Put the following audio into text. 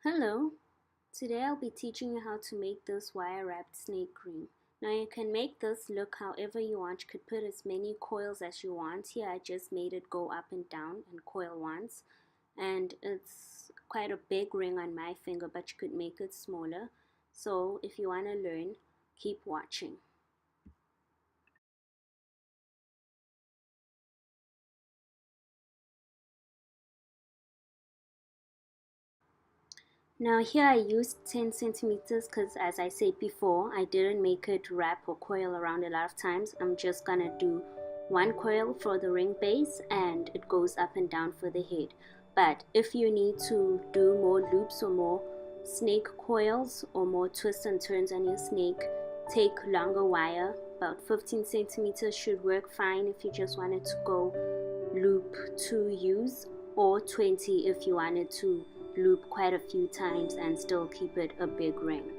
Hello, today I'll be teaching you how to make this wire wrapped snake ring. Now you can make this look however you want. You could put as many coils as you want. Here I just made it go up and down and coil once. And it's quite a big ring on my finger, but you could make it smaller. So if you want to learn, keep watching. Now here I used 10 centimeters because as I said before, I didn't make it wrap or coil around a lot of times. I'm just gonna do one coil for the ring base and it goes up and down for the head. But if you need to do more loops or more snake coils or more twists and turns on your snake, take longer wire. About 15 centimeters should work fine if you just wanted to go loop 2 U's, or 20 if you wanted to loop quite a few times and still keep it a big ring.